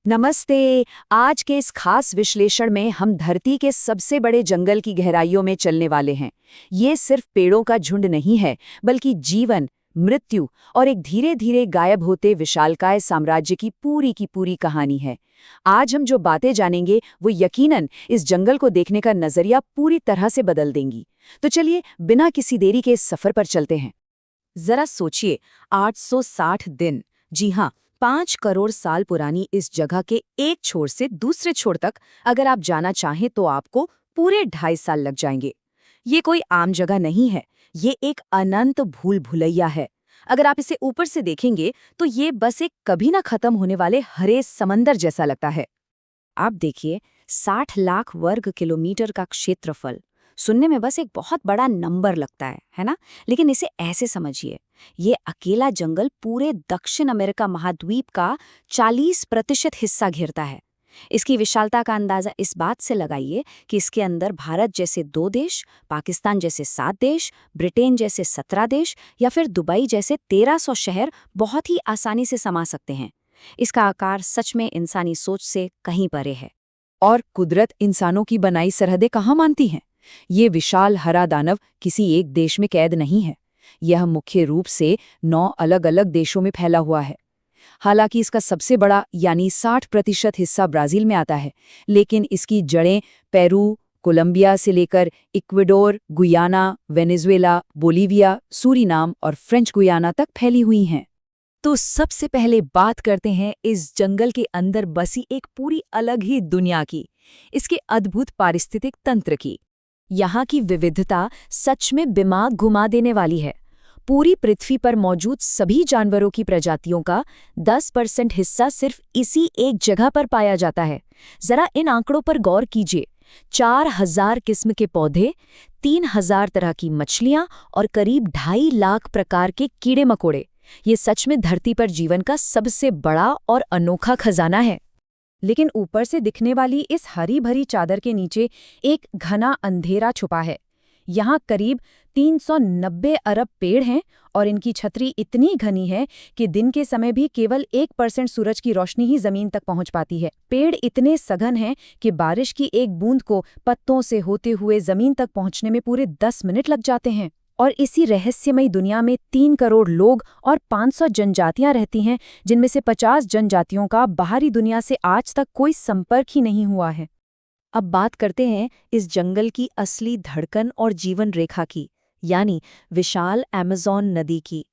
नमस्ते। आज के इस खास विश्लेषण में हम धरती के सबसे बड़े जंगल की गहराइयों में चलने वाले हैं। ये सिर्फ पेड़ों का झुंड नहीं है, बल्कि जीवन, मृत्यु और एक धीरे धीरे गायब होते विशालकाय साम्राज्य की पूरी कहानी है। आज हम जो बातें जानेंगे वो यकीनन इस जंगल को देखने का नजरिया पूरी तरह से बदल देंगी। तो चलिए बिना किसी देरी के इस सफर पर चलते हैं। जरा सोचिए, 860 दिन, जी हाँ, 5 करोड़ साल पुरानी इस जगह के एक छोर से दूसरे छोर तक अगर आप जाना चाहें तो आपको पूरे 2.5 साल लग जाएंगे। ये कोई आम जगह नहीं है, ये एक अनंत भूल भुलैया है। अगर आप इसे ऊपर से देखेंगे तो ये बस एक कभी ना खत्म होने वाले हरे समंदर जैसा लगता है। आप देखिए, 60 लाख वर्ग किलोमीटर का क्षेत्रफल सुनने में बस एक बहुत बड़ा नंबर लगता है ना? लेकिन इसे ऐसे समझिए, ये अकेला जंगल पूरे दक्षिण अमेरिका महाद्वीप का 40% हिस्सा घेरता है। इसकी विशालता का अंदाजा इस बात से लगाइए कि इसके अंदर भारत जैसे 2 देश, पाकिस्तान जैसे 7 देश, ब्रिटेन जैसे 17 देश या फिर दुबई जैसे 1300 शहर बहुत ही आसानी से समा सकते हैं। इसका आकार सच में इंसानी सोच से कहीं परे है। और कुदरत इंसानों की बनाई सरहदें कहाँ मानती हैं? ये विशाल हरा दानव किसी एक देश में कैद नहीं है। यह मुख्य रूप से 9 अलग-अलग देशों में फैला हुआ है। हालांकि इसका सबसे बड़ा यानी 60% हिस्सा ब्राजील में आता है, लेकिन इसकी जड़ें पेरू, कोलंबिया से लेकर Ecuador, Guyana, Venezuela, Bolivia, Suriname और फ्रेंच गुयाना तक फैली हुई हैं। तो सबसे पहले बात करते हैं इस जंगल के अंदर बसी एक पूरी अलग ही दुनिया की, इसके अद्भुत पारिस्थितिक तंत्र की। यहाँ की विविधता सच में दिमाग घुमा देने वाली है। पूरी पृथ्वी पर मौजूद सभी जानवरों की प्रजातियों का 10% हिस्सा सिर्फ इसी एक जगह पर पाया जाता है। जरा इन आंकड़ों पर गौर कीजिए। 4000 किस्म के पौधे, 3000 तरह की मछलियां और करीब 2.5 लाख प्रकार के कीड़े मकोड़े। ये सच में धरती पर जीवन का सबसे बड़ा और अनोखा खजाना है। लेकिन ऊपर से दिखने वाली इस हरी भरी चादर के नीचे एक घना अंधेरा छुपा है। यहाँ करीब 390 अरब पेड़ हैं और इनकी छतरी इतनी घनी है कि दिन के समय भी केवल 1% सूरज की रोशनी ही जमीन तक पहुंच पाती है। पेड़ इतने सघन हैं कि बारिश की एक बूंद को पत्तों से होते हुए जमीन तक पहुंचने में पूरे 10 मिनट लग जाते हैं। और इसी रहस्यमयी दुनिया में 3 करोड़ लोग और 500 जनजातियां रहती हैं, जिनमें से 50 जनजातियों का बाहरी दुनिया से आज तक कोई संपर्क ही नहीं हुआ है। अब बात करते हैं इस जंगल की असली धड़कन और जीवन रेखा की, यानी विशाल अमेज़न नदी की।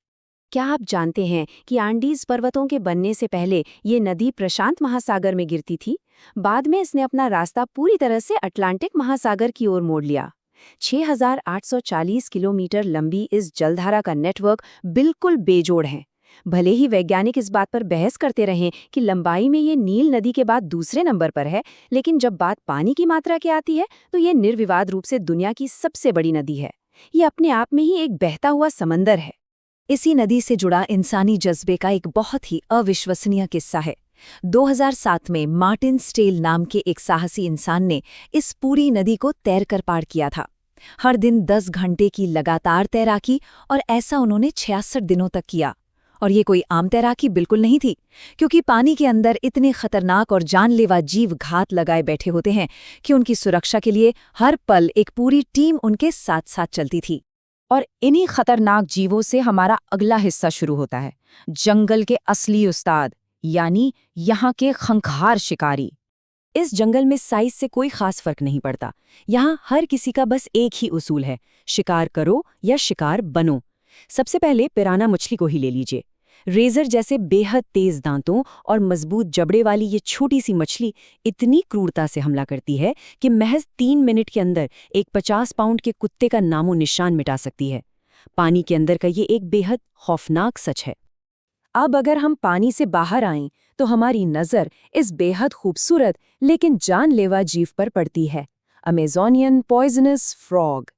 क्या आप जानते हैं कि आंडीज पर्वतों के बनने से पहले ये नदी प्रशांत महासागर में गिरती थी? बाद में इसने अपना रास्ता पूरी तरह से अटलांटिक महासागर की ओर मोड़ लिया। 6840 किलोमीटर लंबी इस जलधारा का नेटवर्क बिल्कुल बेजोड़ है। भले ही वैज्ञानिक इस बात पर बहस करते रहें कि लंबाई में ये नील नदी के बाद दूसरे नंबर पर है, लेकिन जब बात पानी की मात्रा की आती है तो ये निर्विवाद रूप से दुनिया की सबसे बड़ी नदी है। ये अपने आप में ही एक बहता हुआ समंदर है। इसी नदी से जुड़ा इंसानी जज्बे का एक बहुत ही अविश्वसनीय किस्सा है। 2007 में मार्टिन स्टेल नाम के एक साहसी इंसान ने इस पूरी नदी को तैरकर पार किया था। हर दिन 10 घंटे की लगातार तैराकी, और ऐसा उन्होंने 66 दिनों तक किया। और ये कोई आम तैराकी बिल्कुल नहीं थी, क्योंकि पानी के अंदर इतने खतरनाक और जानलेवा जीव घात लगाए बैठे होते हैं कि उनकी सुरक्षा के लिए हर पल एक पूरी टीम उनके साथ साथ चलती थी। और इन्हीं खतरनाक जीवों से हमारा अगला हिस्सा शुरू होता है, जंगल के असली उस्ताद, यानी यहाँ के खंखार शिकारी। इस जंगल में साइज से कोई खास फर्क नहीं पड़ता। यहाँ हर किसी का बस एक ही उसूल है, शिकार करो या शिकार बनो। सबसे पहले पिराना मछली को ही ले लीजिए। रेजर जैसे बेहद तेज दांतों और मजबूत जबड़े वाली ये छोटी सी मछली इतनी क्रूरता से हमला करती है कि महज 3 मिनट के अंदर एक 50 पाउंड के कुत्ते का नामो निशान मिटा सकती है। पानी के अंदर का ये एक बेहद खौफनाक सच है। अब अगर हम पानी से बाहर आएं तो हमारी नज़र इस बेहद खूबसूरत लेकिन जानलेवा जीव पर पड़ती है, अमेज़ोनियन पॉइजनस फ्रॉग।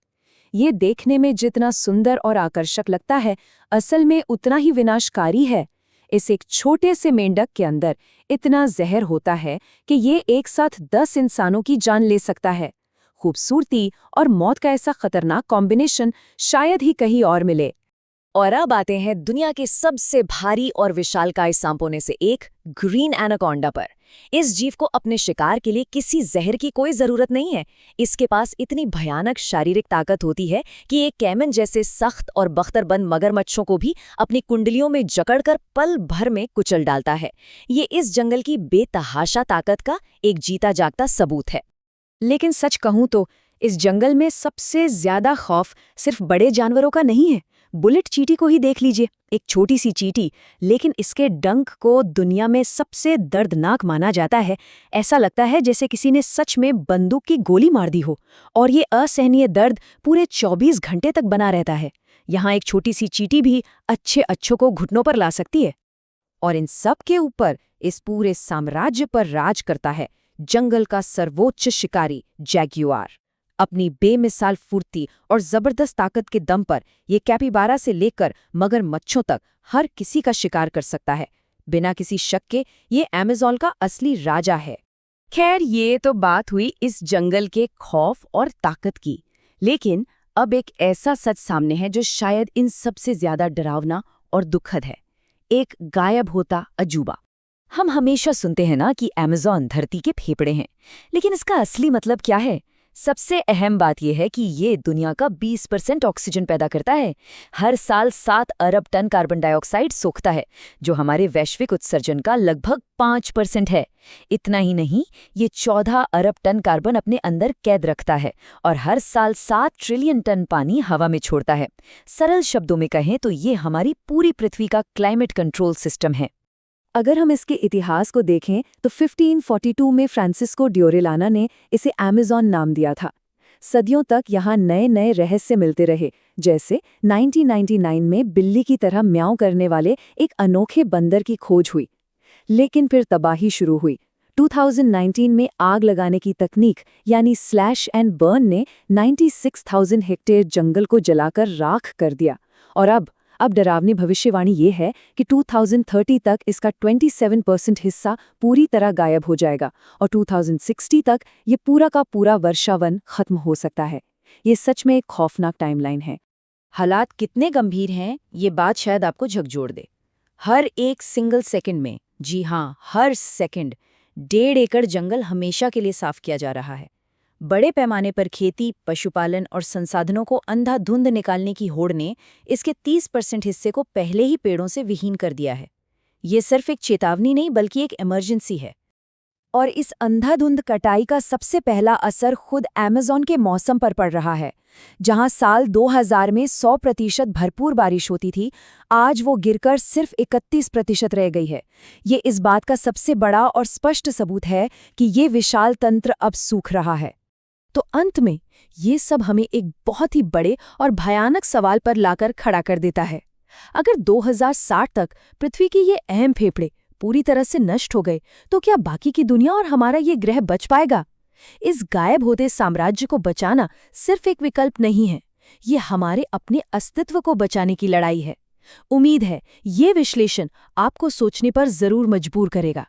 ये देखने में जितना सुंदर और आकर्षक लगता है, असल में उतना ही विनाशकारी है। इस एक छोटे से मेंढक के अंदर इतना जहर होता है कि ये एक साथ 10 इंसानों की जान ले सकता है। खूबसूरती और मौत का ऐसा खतरनाक कॉम्बिनेशन शायद ही कहीं और मिले। और अब आते हैं दुनिया के सबसे भारी और विशालकाय सांपों में से एक ग्रीन एनाकोंडा पर। इस जीव को अपने शिकार के लिए किसी जहर की कोई जरूरत नहीं है। इसके पास इतनी भयानक शारीरिक ताकत होती है कि एक कैमन जैसे सख्त और बख्तरबंद मगरमच्छों को भी अपनी कुंडलियों में जकड़कर पल भर में कुचल डालता है। ये इस जंगल की बेतहाशा ताकत का एक जीता जागता सबूत है। लेकिन सच कहूं तो इस जंगल में सबसे ज्यादा खौफ सिर्फ बड़े जानवरों का नहीं है। बुलेट चींटी को ही देख लीजिए, एक छोटी सी चींटी, लेकिन इसके डंक को दुनिया में सबसे दर्दनाक माना जाता है। ऐसा लगता है जैसे किसी ने सच में बंदूक की गोली मार दी हो, और ये असहनीय दर्द पूरे 24 घंटे तक बना रहता है। यहाँ एक छोटी सी चींटी भी अच्छों को घुटनों पर ला सकती है। और इन सब के ऊपर इस पूरे साम्राज्य पर राज करता है जंगल का सर्वोच्च शिकारी जैग्युआर। अपनी बेमिसाल फुर्ती और जबरदस्त ताकत के दम पर ये कैपिबारा से लेकर मगरमच्छों तक हर किसी का शिकार कर सकता है। बिना किसी शक के ये अमेज़न का असली राजा है। खैर, ये तो बात हुई इस जंगल के खौफ और ताकत की। लेकिन अब एक ऐसा सच सामने है जो शायद इन सबसे ज्यादा डरावना और दुखद है। एक गायब होता अजूबा। हम हमेशा सुनते हैं ना कि अमेज़न धरती के फेफड़े हैं, लेकिन इसका असली मतलब क्या है? सबसे अहम बात यह है कि ये दुनिया का 20% ऑक्सीजन पैदा करता है। हर साल 7 अरब टन कार्बन डाइऑक्साइड सोखता है, जो हमारे वैश्विक उत्सर्जन का लगभग 5% है। इतना ही नहीं, ये 14 अरब टन कार्बन अपने अंदर कैद रखता है और हर साल 7 ट्रिलियन टन पानी हवा में छोड़ता है। सरल शब्दों में कहें तो ये हमारी पूरी पृथ्वी का क्लाइमेट कंट्रोल सिस्टम है। अगर हम इसके इतिहास को देखें तो 1542 में फ्रांसिस्को ड्योरेलाना ने इसे अमेज़न नाम दिया था। सदियों तक यहाँ नए नए रहस्य मिलते रहे, जैसे 1999 में बिल्ली की तरह म्याऊं करने वाले एक अनोखे बंदर की खोज हुई। लेकिन फिर तबाही शुरू हुई। 2019 में आग लगाने की तकनीक यानी स्लैश एंड बर्न ने 96,000 हेक्टेयर जंगल को जलाकर राख कर दिया। और अब डरावनी भविष्यवाणी ये है कि 2030 तक इसका 27% हिस्सा पूरी तरह गायब हो जाएगा और 2060 तक ये पूरा का पूरा वर्षावन खत्म हो सकता है। ये सच में एक खौफनाक टाइमलाइन है। हालात कितने गंभीर हैं, ये बात शायद आपको झकझोर दे। हर एक सिंगल सेकंड में, जी हाँ, हर सेकंड 1.5 एकड़ जंगल हमेशा के लिए साफ किया जा रहा है। बड़े पैमाने पर खेती, पशुपालन और संसाधनों को अंधाधुंध निकालने की होड़ ने इसके 30% हिस्से को पहले ही पेड़ों से विहीन कर दिया है। ये सिर्फ एक चेतावनी नहीं बल्कि एक इमरजेंसी है। और इस अंधाधुंध कटाई का सबसे पहला असर खुद अमेज़न के मौसम पर पड़ रहा है। जहां साल 2000 में 100% भरपूर बारिश होती थी, आज वो गिरकर सिर्फ 31% रह गई है। ये इस बात का सबसे बड़ा और स्पष्ट सबूत है कि ये विशाल तंत्र अब सूख रहा है। तो अंत में ये सब हमें एक बहुत ही बड़े और भयानक सवाल पर लाकर खड़ा कर देता है। अगर 2060 तक पृथ्वी के ये अहम फेफड़े पूरी तरह से नष्ट हो गए, तो क्या बाकी की दुनिया और हमारा ये ग्रह बच पाएगा? इस गायब होते साम्राज्य को बचाना सिर्फ एक विकल्प नहीं है, ये हमारे अपने अस्तित्व को बचाने की लड़ाई है। उम्मीद है ये विश्लेषण आपको सोचने पर जरूर मजबूर करेगा।